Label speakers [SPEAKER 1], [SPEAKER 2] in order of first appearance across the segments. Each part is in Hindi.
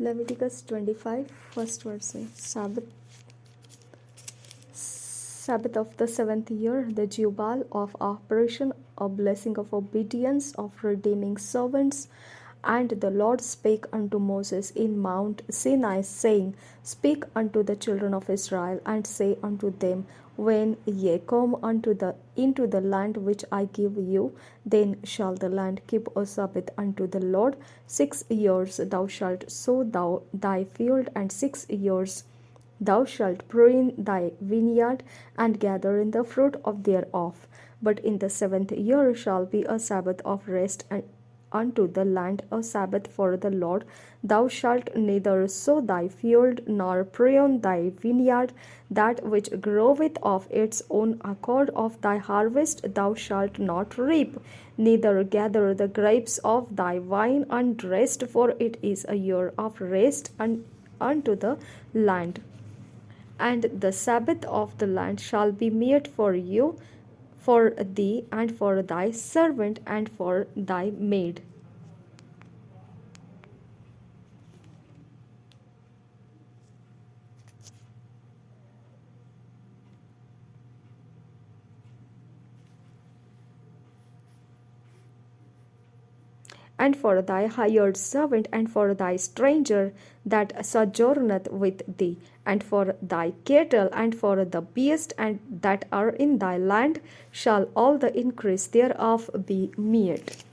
[SPEAKER 1] Leviticus 25, first verse. Sabbath of the seventh year, the Jubal of operation, a blessing of obedience, of redeeming servants. And the Lord spake unto Moses in Mount Sinai, saying, Speak unto the children of Israel, and say unto them, When ye come into the land which I give you, then shall the land keep a Sabbath unto the Lord. 6 years thou shalt sow thy field, and 6 years thou shalt prune thy vineyard, and gather in the fruit of thereof. But in the seventh year shall be a Sabbath of rest unto the land, a Sabbath for the Lord. Thou shalt neither sow thy field, nor prune thy vineyard. That which groweth of its own accord of thy harvest thou shalt not reap, neither gather the grapes of thy vine undressed, for it is a year of rest unto the land. And the Sabbath of the land shall be meat for you, for thee, and for thy servant, and for thy maid. And for thy hired servant, and for thy stranger that sojourneth with thee, and for thy cattle, and for the beasts and that are in thy land, shall all the increase thereof be meat.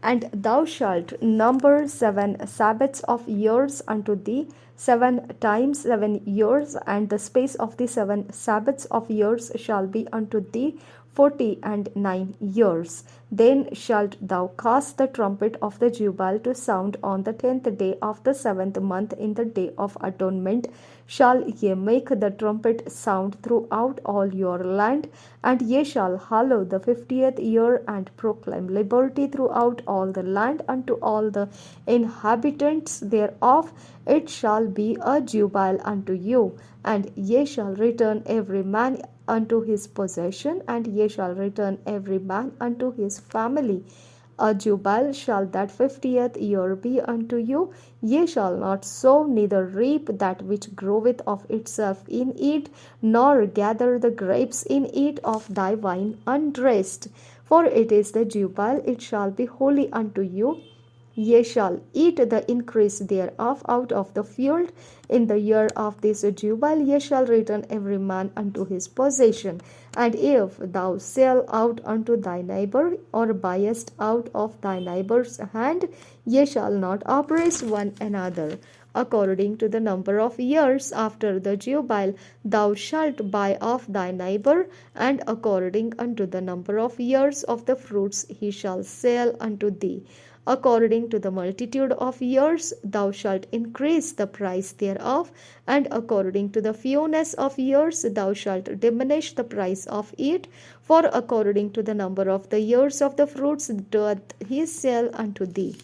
[SPEAKER 1] And thou shalt number 7 Sabbaths of years unto thee, 7 times 7 years, and the space of the 7 Sabbaths of years shall be unto thee 49 years. Then shalt thou cast the trumpet of the Jubile to sound on the 10th day of the 7th month, in the day of atonement. Shall ye make the trumpet sound throughout all your land, and ye shall hallow the 50th year, and proclaim liberty throughout all the land unto all the inhabitants thereof. It shall be a jubile unto you, and ye shall return every man unto his possession, and ye shall return every man unto his family. A jubile shall that 50th year be unto you. Ye shall not sow, neither reap that which groweth of itself in it, nor gather the grapes in it of thy vine undressed. For it is the jubile, it shall be holy unto you. Ye shall eat the increase thereof out of the field. In the year of this jubile ye shall return every man unto his possession. And if thou sell out unto thy neighbor, or buyest out of thy neighbor's hand, ye shall not oppress one another. According to the number of years after the jubile thou shalt buy of thy neighbor, and according unto the number of years of the fruits he shall sell unto thee. According to the multitude of years thou shalt increase the price thereof, and according to the fewness of years thou shalt diminish the price of it. For according to the number of the years of the fruits doth he sell unto thee.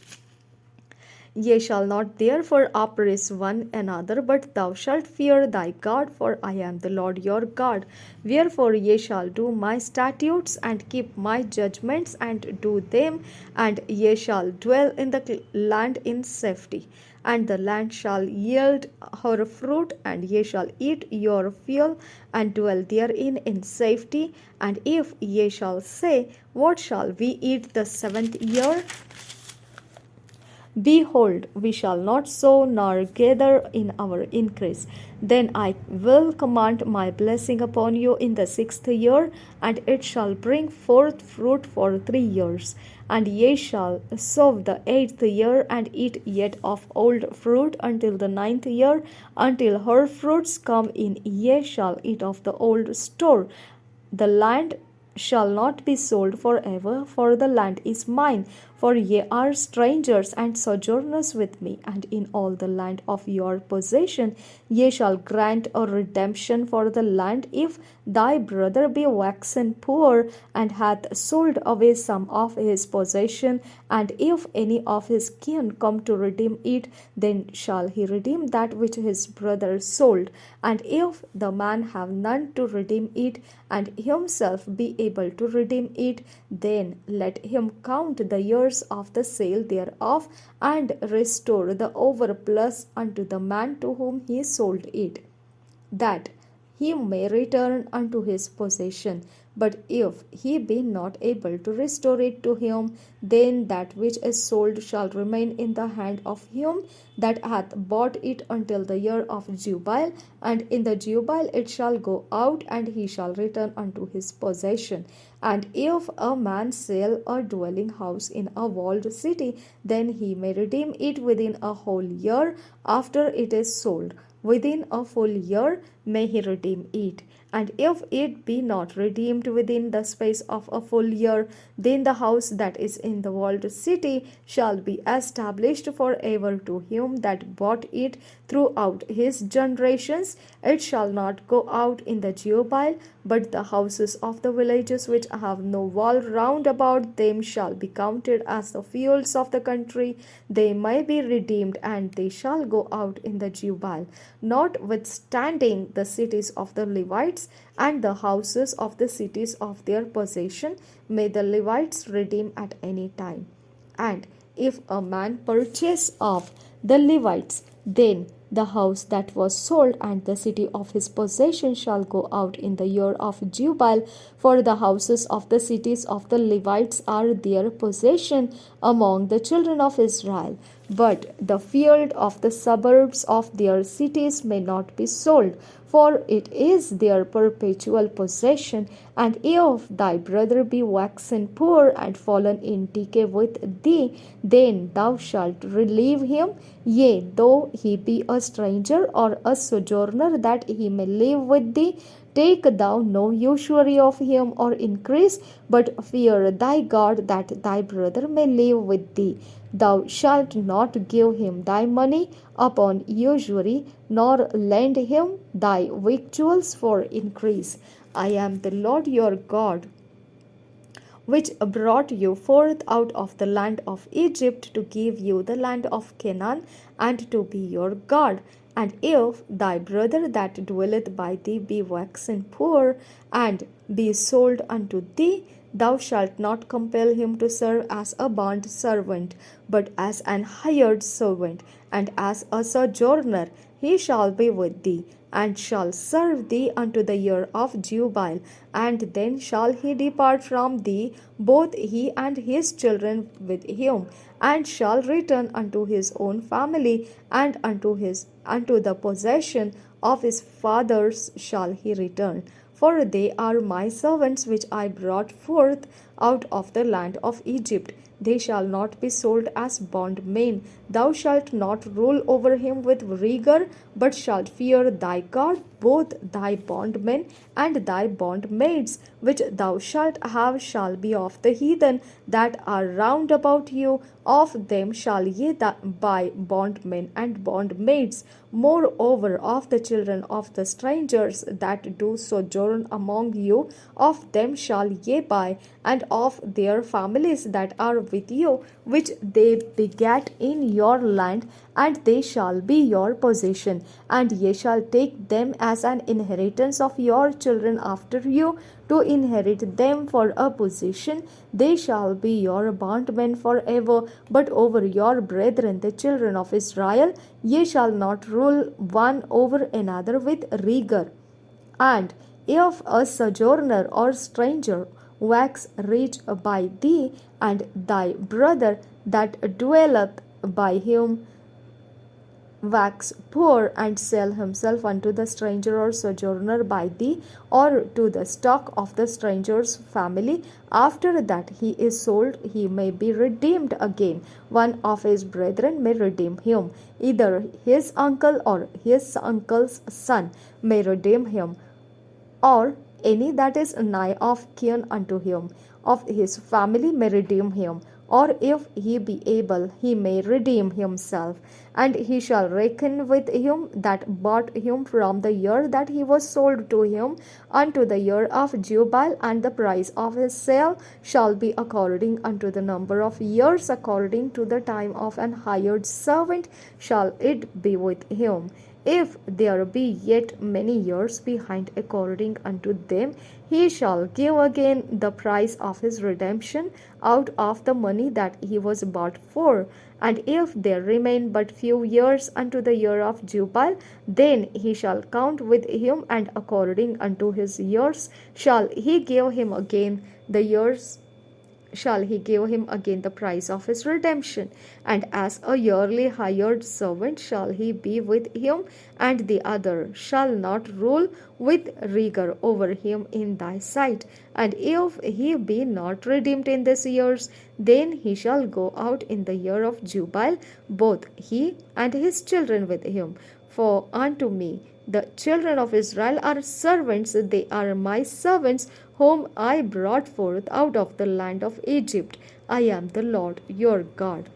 [SPEAKER 1] Ye shall not therefore oppress one another, but thou shalt fear thy God, for I am the Lord your God. Wherefore ye shall do my statutes, and keep my judgments, and do them, and ye shall dwell in the land in safety. And the land shall yield her fruit, and ye shall eat your fill, and dwell therein in safety. And if ye shall say, What shall we eat the 7th year? Behold, we shall not sow nor gather in our increase. Then I will command my blessing upon you in the 6th year, and it shall bring forth fruit for 3 years. And ye shall sow the 8th year, and eat yet of old fruit until the 9th year, until her fruits come in. Ye shall eat of the old store. The land shall not be sold forever, for the land is mine. For ye are strangers and sojourners with me, and in all the land of your possession ye shall grant a redemption for the land. If thy brother be waxen poor, and hath sold away some of his possession, and if any of his kin come to redeem it, then shall he redeem that which his brother sold. And if the man have none to redeem it, and himself be able to redeem it, then let him count the years years of the sale thereof, and restore the overplus unto the man to whom he sold it, that he may return unto his possession. But if he be not able to restore it to him, then that which is sold shall remain in the hand of him that hath bought it until the year of Jubile, and in the Jubile it shall go out, and he shall return unto his possession. And if a man sell a dwelling house in a walled city, then he may redeem it within a whole year after it is sold. Within a full year may he redeem it. And if it be not redeemed within the space of a full year, then the house that is in the walled city shall be established forever to him that bought it throughout his generations. It shall not go out in the Jubile, but the houses of the villages which have no wall round about them shall be counted as the fields of the country. They may be redeemed, and they shall go out in the Jubile. Notwithstanding, the cities of the Levites and the houses of the cities of their possession may the Levites redeem at any time. And if a man purchase of the Levites, then the house that was sold and the city of his possession shall go out in the year of Jubile, for the houses of the cities of the Levites are their possession among the children of Israel. But the field of the suburbs of their cities may not be sold, for it is their perpetual possession. And if thy brother be waxen poor and fallen in decay with thee, then thou shalt relieve him, yea, though he be a stranger or a sojourner, that he may live with thee. Take thou no usury of him or increase, but fear thy God, that thy brother may live with thee. Thou shalt not give him thy money upon usury, nor lend him thy victuals for increase. I am the Lord your God, which brought you forth out of the land of Egypt, to give you the land of Canaan, and to be your God. And if thy brother that dwelleth by thee be waxen poor, and be sold unto thee, thou shalt not compel him to serve as a bond servant, but as an hired servant, and as a sojourner he shall be with thee, and shall serve thee unto the year of Jubile. And then shall he depart from thee, both he and his children with him, and shall return unto his own family, and unto the possession of his fathers shall he return. For they are my servants which I brought forth out of the land of Egypt. They shall not be sold as bondmen. Thou shalt not rule over him with rigor, but shalt fear thy God. Both thy bondmen and thy bondmaids, which thou shalt have, shall be of the heathen that are round about you. Of them shall ye buy bondmen and bondmaids. Moreover, of the children of the strangers that do sojourn among you, of them shall ye buy, and of their families that are with you, which they begat in your land, and they shall be your possession. And ye shall take them as an inheritance of your children after you, to inherit them for a possession. They shall be your bondmen forever. But over your brethren, the children of Israel, ye shall not rule one over another with rigor. And if a sojourner or stranger wax rich by thee, and thy brother that dwelleth by him wax poor, and sell himself unto the stranger or sojourner by thee, or to the stock of the stranger's family, after that he is sold, he may be redeemed again. One of his brethren may redeem him, either his uncle or his uncle's son may redeem him, or any that is nigh of kin unto him, of his family may redeem him, or if he be able, he may redeem himself. And he shall reckon with him that bought him from the year that he was sold to him unto the year of Jubile, and the price of his sale shall be according unto the number of years, according to the time of an hired servant shall it be with him. if there be yet many years behind according unto them, he shall give again the price of his redemption out of the money that he was bought for. And if there remain but few years unto the year of Jubile, then he shall count with him, and according unto his years shall he give him again the years shall he give him again the price of his redemption. And as a yearly hired servant shall he be with him, and the other shall not rule with rigor over him in thy sight. And if he be not redeemed in these years, then he shall go out in the year of Jubile, both he and his children with him. For unto me the children of Israel are servants, they are my servants, whom I brought forth out of the land of Egypt. I am the Lord your God.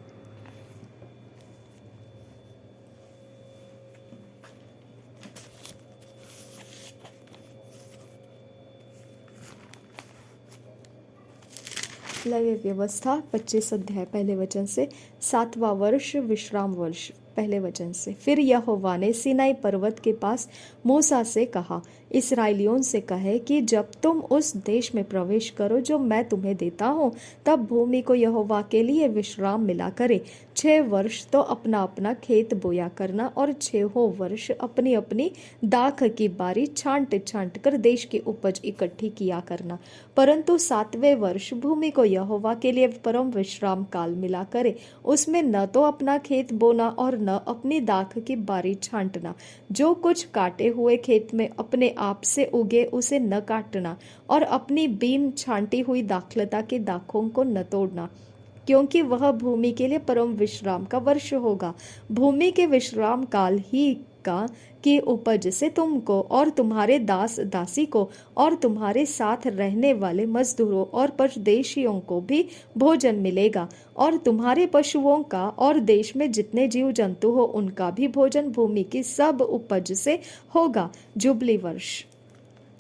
[SPEAKER 1] लय व्यवस्था 25 अध्याय पहले वचन से। 7वां वर्ष विश्राम वर्ष पहले वचन से। फिर यहोवा ने सीनाई पर्वत के पास मूसा से कहा, इस्राएलियों से कहे कि जब तुम उस देश में प्रवेश करो जो मैं तुम्हें देता हूँ, तब भूमि को यहोवा के लिए विश्राम मिला करे। 6 वर्ष तो अपना अपना खेत बोया करना, और 6 वर्ष अपनी अपनी दाख की बारी छांट छांट कर देश की उपज इकट्ठी किया करना। परंतु 7वें वर्ष भूमि को यहोवा के लिए परम विश्राम काल मिला करे। उसमें न तो अपना खेत बोना और न अपनी दाख की बारी छांटना। जो कुछ काटे हुए खेत में अपने आप से उगे उसे न काटना, और अपनी बीन छांटी हुई दाखलता के दाखों को न तोड़ना, क्योंकि वह भूमि के लिए परम विश्राम का वर्ष होगा। भूमि के विश्राम काल ही का की उपज से तुमको और तुम्हारे दास दासी को और तुम्हारे साथ रहने वाले मजदूरों और परदेशियों को भी भोजन मिलेगा, और तुम्हारे पशुओं का और देश में जितने जीव जंतु हो उनका भी भोजन भूमि की सब उपज से होगा। जुबली वर्ष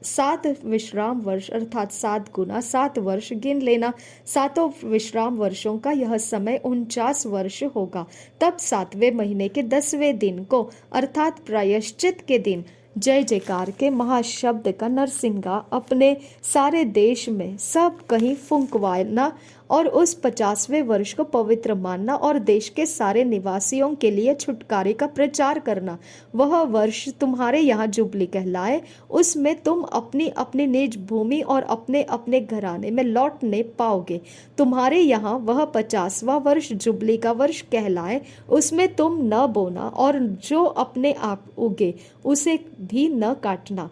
[SPEAKER 1] 7 विश्राम वर्ष अर्थात 7 गुना 7 वर्ष गिन लेना। 7 विश्राम वर्षों का यह समय 49 वर्ष होगा। तब 7वें महीने के 10वें दिन को अर्थात प्रायश्चित के दिन जय जयकार के महाशब्द का नरसिंगा अपने सारे देश में सब कहीं फुंकवाना, और उस 50वें वर्ष को पवित्र मानना और देश के सारे निवासियों के लिए छुटकारे का प्रचार करना। वह वर्ष तुम्हारे यहाँ जुबली कहलाए। उसमें तुम अपनी अपनी निज भूमि और अपने अपने घराने में लौटने पाओगे। तुम्हारे यहाँ वह 50वां वर्ष जुबली का वर्ष कहलाए। उसमें तुम न बोना, और जो अपने आप उगे उसे भी न काटना,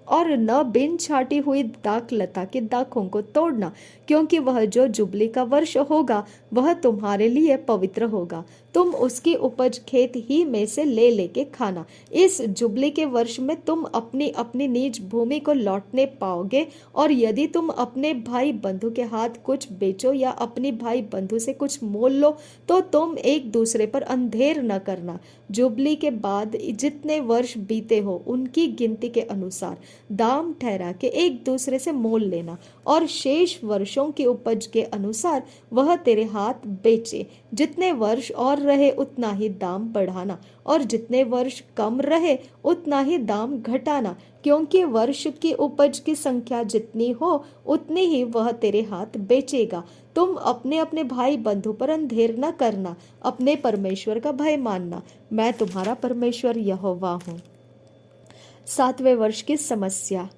[SPEAKER 1] और न बिन छाटी हुई दाख लता के दाखों को तोड़ना, क्योंकि वह जो जुबली का वर्ष होगा वह तुम्हारे लिए पवित्र होगा। तुम उसकी उपज खेत ही में से ले लेके खाना। इस जुबली के वर्ष में तुम अपनी अपनी निज भूमि को लौटने पाओगे, और यदि तुम अपने भाई बंधु के हाथ कुछ बेचो या अपनी भाई बंधु से कुछ मोल लो, तो तुम एक दूसरे पर अंधेर न करना। जुबली के बाद जितने वर्ष बीते हो उनकी गिनती के अनुसार दाम ठहरा के एक दूसरे से मोल लेना, और शेष वर्षों की उपज के अनुसार वह तेरे हाथ बेचे। जितने वर्ष और रहे उतना ही दाम बढ़ाना, और जितने वर्ष कम रहे उतना ही दाम घटाना, क्योंकि वर्ष की उपज की संख्या जितनी हो उतनी ही वह तेरे हाथ बेचेगा। तुम अपने अपने भाई बंधु पर अंधेर न करना, अपने परमेश्वर का भय मानना। मैं तुम्हारा परमेश्वर यहोवा हूँ। 7वें वर्ष की समस्या।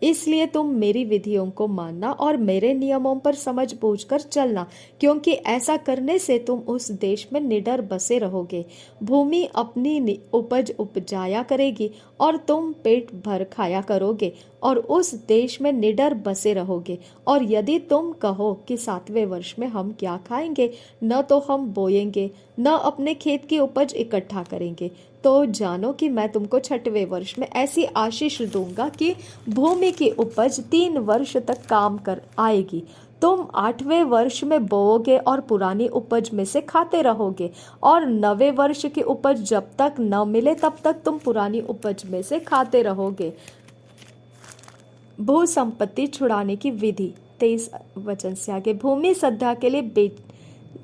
[SPEAKER 1] इसलिए तुम मेरी विधियों को मानना और मेरे नियमों पर समझ बूझ कर चलना, क्योंकि ऐसा करने से तुम उस देश में निडर बसे रहोगे। भूमि अपनी उपज उपजाया करेगी और तुम पेट भर खाया करोगे और उस देश में निडर बसे रहोगे। और यदि तुम कहो कि 7वें वर्ष में हम क्या खाएंगे, न तो हम बोएंगे न अपने खेत की उपज इकट्ठा करेंगे, तो जानो कि मैं तुमको 6वें वर्ष में ऐसी आशीष दूंगा कि भूमि की उपज 3 वर्ष तक काम कर आएगी। तुम 8वें वर्ष में बोओगे और पुरानी उपज में से खाते रहोगे, और 9वें वर्ष की उपज जब तक न मिले तब तक तुम पुरानी उपज में से खाते रहोगे। भू संपत्ति छुड़ाने की विधि। 23 वचन से आगे। भूमि सद्धा के लिए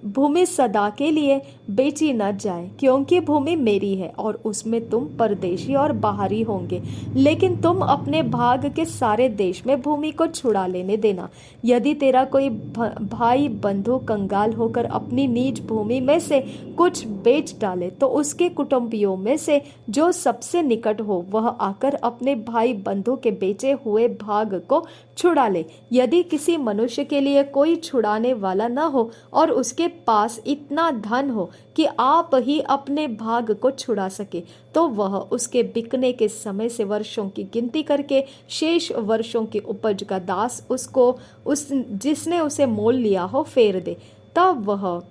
[SPEAKER 1] भूमि सदा के लिए बेची न जाए, क्योंकि भूमि मेरी है और उसमें तुम परदेशी और बाहरी होंगे, लेकिन तुम अपने भाग के सारे देश में भूमि को छुड़ा लेने देना। यदि तेरा कोई भाई बंधु कंगाल होकर अपनी निज भूमि में से कुछ बेच डाले, तो उसके कुटुंबियों में से जो सबसे निकट हो वह आकर अपने भाई बंधु के बेचे हुए भाग को छुड़ा ले। यदि किसी मनुष्य के लिए कोई छुड़ाने वाला न हो और उसके पास इतना धन हो कि आप ही अपने भाग को छुड़ा सके, तो वह उसके बिकने के समय से वर्षों की गिनती करके शेष वर्षों की उपज का दास उसको जिसने उसे मोल लिया हो फेर दे। तब वह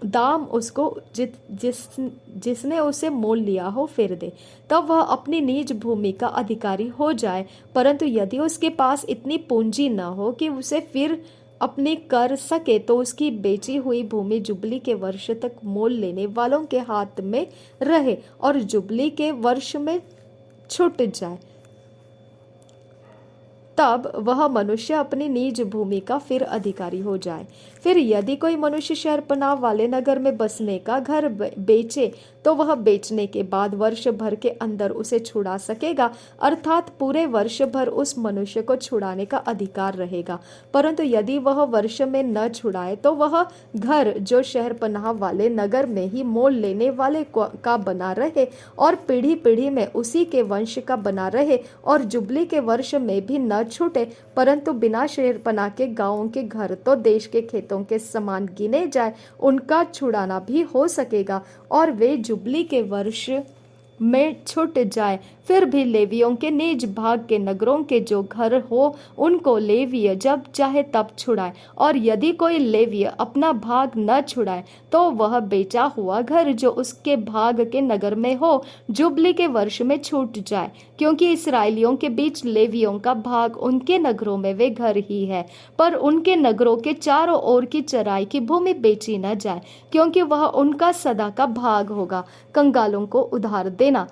[SPEAKER 1] दाम उसको जिसने उसे मोल लिया हो फेर दे, तब वह अपनी निज भूमि का अधिकारी हो जाए। परंतु यदि उसके पास इतनी पूंजी न हो कि उसे फिर अपने कर सके, तो उसकी बेची हुई भूमि जुबली के वर्ष तक मोल लेने वालों के हाथ में रहे और जुबली के वर्ष में छूट जाए। तब वह मनुष्य अपनी निज भूमि का फिर अधिकारी हो जाए। फिर यदि कोई मनुष्य शहरपनाह वाले नगर में बसने का घर बेचे, तो वह बेचने के बाद वर्ष भर के अंदर उसे छुड़ा सकेगा, अर्थात पूरे वर्ष भर उस मनुष्य को छुड़ाने का अधिकार रहेगा। परंतु यदि वह वर्ष में न छुड़ाए, तो वह घर जो शहरपनाह वाले नगर में ही मोल लेने वाले का बना रहे और पीढ़ी पीढ़ी में उसी के वंश का बना रहे और जुबली के वर्ष में भी न छूटे। परंतु बिना शहरपनाह के गांवों के घर तो देश के खेतों के समान गिने जाए, उनका छुड़ाना भी हो सकेगा और वे जुबली के वर्ष में छूट जाए। फिर भी लेवियों के निज भाग के नगरों के जो घर हो, उनको लेवीय जब चाहे तब छुड़ाए। और यदि कोई लेवीय अपना भाग न छुड़ाए, तो वह बेचा हुआ घर जो उसके भाग के नगर में हो जुबली के वर्ष में छूट जाए, क्योंकि इस्राएलियों के बीच लेवियों का भाग उनके नगरों में वे घर ही है। पर उनके नगरों के चारों ओर की चराई की भूमि बेची न जाए, क्योंकि वह उनका सदा का भाग होगा। कंगालों को उधार देना।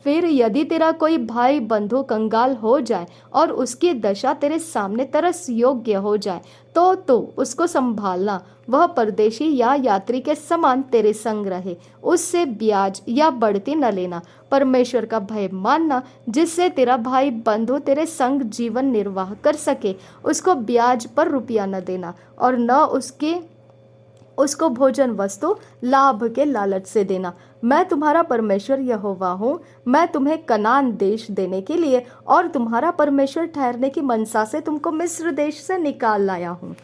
[SPEAKER 1] फिर यदि तेरा कोई भाई बंधु कंगाल हो जाए और उसकी दशा तेरे सामने तरस योग्य हो जाए, तो तू उसको संभालना। वह परदेशी या यात्री के समान तेरे संग रहे, उससे ब्याज या बढ़ती न लेना। परमेश्वर का भय मानना, जिससे तेरा भाई बंधु तेरे संग जीवन निर्वाह कर सके। उसको ब्याज पर रुपया न देना और न उसको भोजन वस्तु लाभ के लालच से देना। मैं तुम्हारा परमेश्वर यहोवा हूँ। मैं तुम्हें कनान देश देने के लिए और तुम्हारा परमेश्वर ठहरने की मनसा से तुमको मिस्र देश से निकाल लाया हूँ।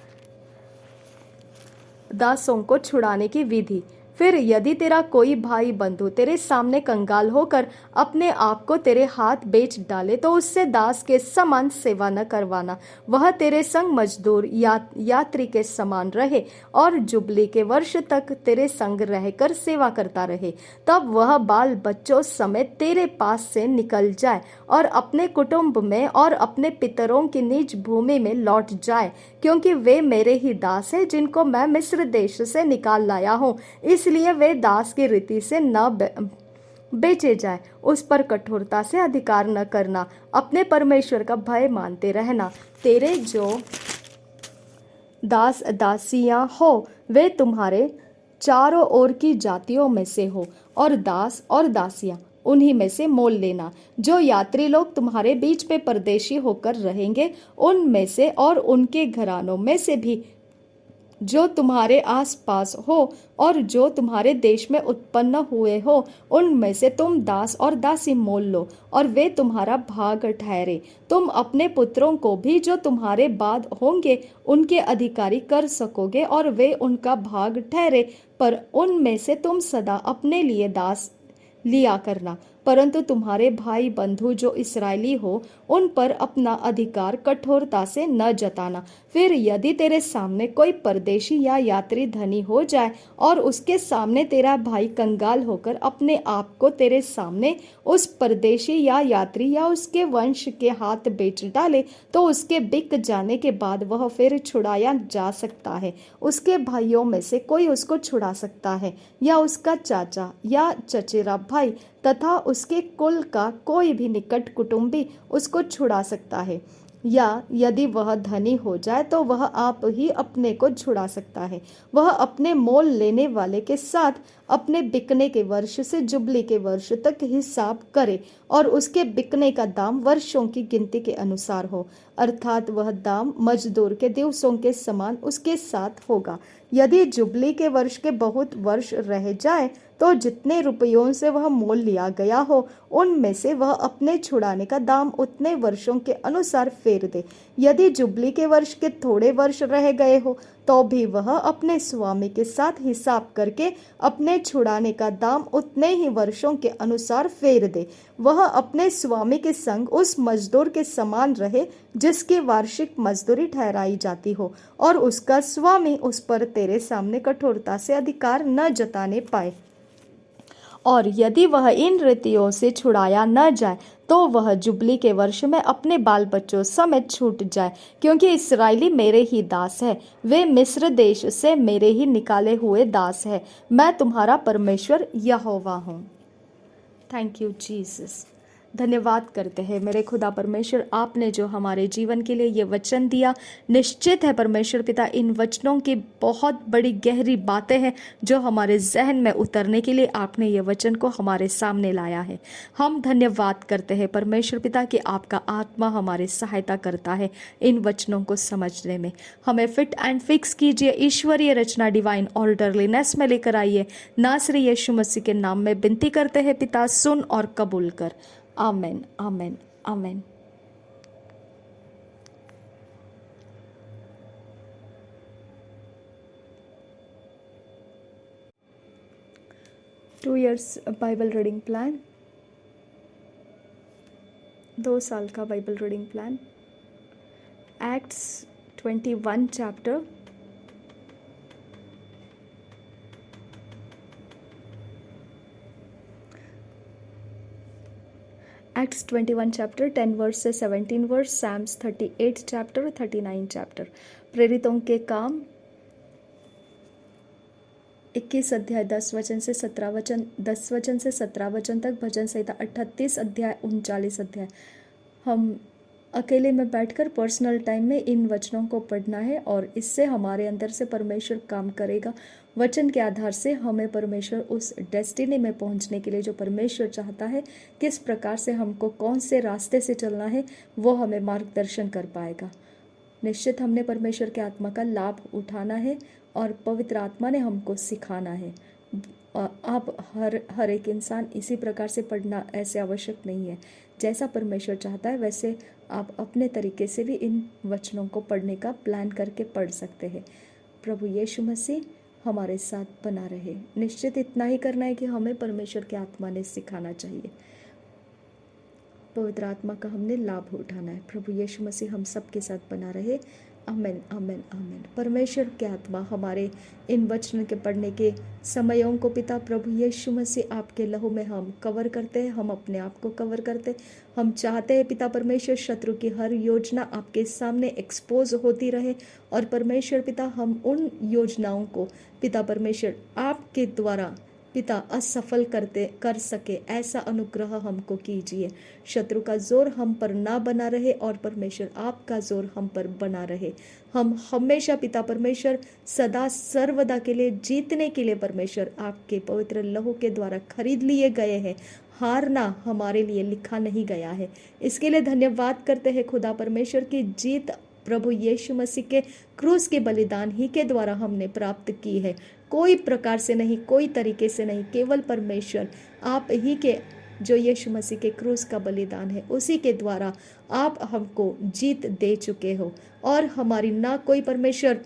[SPEAKER 1] दासों को छुड़ाने की विधि। फिर यदि तेरा कोई भाई बंधु तेरे सामने कंगाल होकर अपने आप को तेरे हाथ बेच डाले, तो उससे दास के समान सेवा न करवाना। वह तेरे संग मजदूर यात्री के समान रहे और जुबली के वर्ष तक तेरे संग रहकर सेवा करता रहे। तब वह बाल बच्चों समेत तेरे पास से निकल जाए और अपने कुटुंब में और अपने पितरों की निज भूमि में लौट जाए, क्योंकि वे मेरे ही दास हैं, जिनको मैं मिस्र देश से निकाल लाया हूँ। इसलिए वे दास की रीति से न बेचे जाए। उस पर कठोरता से अधिकार न करना। अपने परमेश्वर का भय मानते रहना। तेरे जो दास दासियां हो, वे तुम्हारे चारों ओर की जातियों में से हो, और दास और दासियां उन्हीं में से मोल लेना। जो यात्री लोग तुम्हारे बीच पे परदेशी होकर रहेंगे, उनमें से और उनके घरानों में से भी जो तुम्हारे आसपास हो और जो तुम्हारे देश में उत्पन्न हुए हो, उनमें से तुम दास और दासी मोल लो और वे तुम्हारा भाग ठहरे। तुम अपने पुत्रों को भी जो तुम्हारे बाद होंगे उनके अधिकारी कर सकोगे और वे उनका भाग ठहरे, पर उनमें से तुम सदा अपने लिए दास लिया करना। परंतु तुम्हारे भाई बंधु जो इस्राएली हो, उन पर अपना अधिकार कठोरता से न जताना। फिर यदि तेरे सामने कोई परदेशी या यात्री धनी हो जाए और उसके सामने तेरा भाई कंगाल होकर अपने आप को तेरे सामने उस परदेशी या यात्री या उसके वंश के हाथ बेच डाले, तो उसके बिक जाने के बाद वह फिर छुड़ाया जा सकता है। उसके भाइयों में से कोई उसको छुड़ा सकता है, या उसका चाचा या चचेरा भाई तथा उसके कुल का कोई भी निकट कुटुंबी उसको छुड़ा सकता है। या यदि वह धनी हो जाए तो वह आप ही अपने को छुड़ा सकता है। वह अपने मोल लेने वाले के साथ अपने बिकने के वर्ष से जुबली के वर्ष तक हिसाब करे और उसके बिकने का दाम वर्षों की गिनती के अनुसार हो, अर्थात वह दाम मजदूर के दिवसों के समान उसके साथ होगा। यदि जुबली के वर्ष के बहुत वर्ष रह जाए तो जितने रुपयों से वह मोल लिया गया हो उनमें से वह अपने छुड़ाने का दाम उतने वर्षों के अनुसार फेर दे। यदि जुबली के वर्ष के थोड़े वर्ष रह गए हो तो भी वह अपने स्वामी के साथ हिसाब करके अपने छुड़ाने का दाम उतने ही वर्षों के अनुसार फेर दे। वह अपने स्वामी के संग उस मजदूर के समान रहे जिसकी वार्षिक मजदूरी ठहराई जाती हो, और उसका स्वामी उस पर तेरे सामने कठोरता से अधिकार न जताने पाए। और यदि वह इन रीतियों से छुड़ाया न जाए तो वह जुबली के वर्ष में अपने बाल बच्चों समेत छूट जाए, क्योंकि इस्राएली मेरे ही दास है, वे मिस्र देश से मेरे ही निकाले हुए दास है। मैं तुम्हारा परमेश्वर यहोवा हूँ। Thank you Jesus. धन्यवाद करते हैं मेरे खुदा परमेश्वर, आपने जो हमारे जीवन के लिए ये वचन दिया, निश्चित है परमेश्वर पिता इन वचनों की बहुत बड़ी गहरी बातें हैं जो हमारे जहन में उतरने के लिए आपने ये वचन को हमारे सामने लाया है। हम धन्यवाद करते हैं परमेश्वर पिता कि आपका आत्मा हमारी सहायता करता है इन वचनों को समझने में। हमें फिट एंड फिक्स कीजिए, ईश्वरीय रचना डिवाइन ऑर्डरलीनेस में लेकर आइए। नासरी यीशु मसीह के नाम में विनती करते हैं पिता, सुन और कबूल कर। Amen, amen, amen. Two years Bible reading plan, 2 साल का Bible reading plan. Acts 21 chapter, Acts 21 chapter 10 verse से 17 वर्स, सैम्स 38 चैप्टर 39 चैप्टर, प्रेरितों के काम 21 अध्याय 10 वचन से 17 वचन, 10 वचन से 17 वचन तक, भजन संहिता 38 अध्याय 39 अध्याय। हम अकेले में बैठकर पर्सनल टाइम में इन वचनों को पढ़ना है और इससे हमारे अंदर से परमेश्वर काम करेगा। वचन के आधार से हमें परमेश्वर उस डेस्टिनी में पहुंचने के लिए जो परमेश्वर चाहता है, किस प्रकार से हमको कौन से रास्ते से चलना है, वो हमें मार्गदर्शन कर पाएगा। निश्चित हमने परमेश्वर के आत्मा का लाभ उठाना है और पवित्र आत्मा ने हमको सिखाना है। आप हर एक इंसान इसी प्रकार से पढ़ना ऐसे आवश्यक नहीं है। जैसा परमेश्वर चाहता है वैसे आप अपने तरीके से भी इन वचनों को पढ़ने का प्लान करके पढ़ सकते हैं। प्रभु यीशु मसीह हमारे साथ बना रहे। निश्चित इतना ही करना है कि हमें परमेश्वर के आत्मा ने सिखाना चाहिए। पवित्र आत्मा का हमने लाभ उठाना है। प्रभु यीशु मसीह हम सब के साथ बना रहे। आमेन, आमेन, आमेन। परमेश्वर के आत्मा हमारे इन वचन के पढ़ने के समयों को पिता प्रभु यीशु मसीह आपके लहू में हम कवर करते हैं, हम अपने आप को कवर करते हैं। हम चाहते हैं पिता परमेश्वर शत्रु की हर योजना आपके सामने एक्सपोज होती रहे और परमेश्वर पिता हम उन योजनाओं को पिता परमेश्वर आपके द्वारा पिता असफल कर सके, ऐसा अनुग्रह हमको कीजिए। शत्रु का जोर हम पर ना बना रहे और परमेश्वर आपका जोर हम पर बना रहे। हम हमेशा पिता परमेश्वर सदा सर्वदा के लिए जीतने के लिए परमेश्वर आपके पवित्र लहू के द्वारा खरीद लिए गए हैं। हारना हमारे लिए लिखा नहीं गया है। इसके लिए धन्यवाद करते हैं खुदा परमेश्वर की जीत प्रभु यीशु मसीह के क्रूस के बलिदान ही के द्वारा हमने प्राप्त की है। कोई प्रकार से नहीं, कोई तरीके से नहीं, केवल परमेश्वर आप ही के जो यीशु मसीह के क्रूस का बलिदान है उसी के द्वारा आप हमको जीत दे चुके हो। और हमारी ना कोई परमेश्वर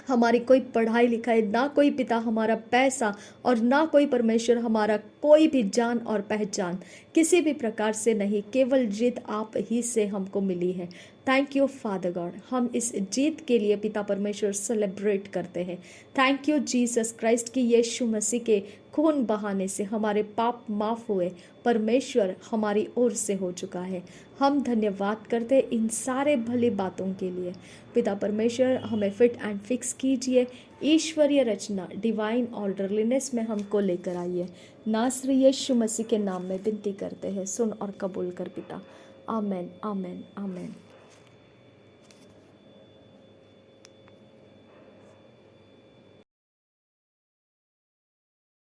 [SPEAKER 1] हमारी कोई पढ़ाई लिखाई, ना कोई पिता हमारा पैसा और ना कोई परमेश्वर हमारा कोई भी जान और पहचान किसी भी प्रकार से नहीं, केवल जीत आप ही से हमको मिली है। Thank you father God. हम इस जीत के लिए पिता परमेश्वर सेलिब्रेट करते हैं। थैंक यू जीसस क्राइस्ट की यीशु मसीह के खून बहाने से हमारे पाप माफ हुए, परमेश्वर हमारी ओर से हो चुका है। हम धन्यवाद करते हैं इन सारे भली बातों के लिए। पिता परमेश्वर हमें फिट एंड फिक्स कीजिए, ईश्वरीय रचना डिवाइन ऑर्डरलीनेस में हमको लेकर आइए। नासरी यीशु मसीह के नाम में विनती करते हैं, सुन और कबूल कर पिता। आमेन, आमेन, आमेन।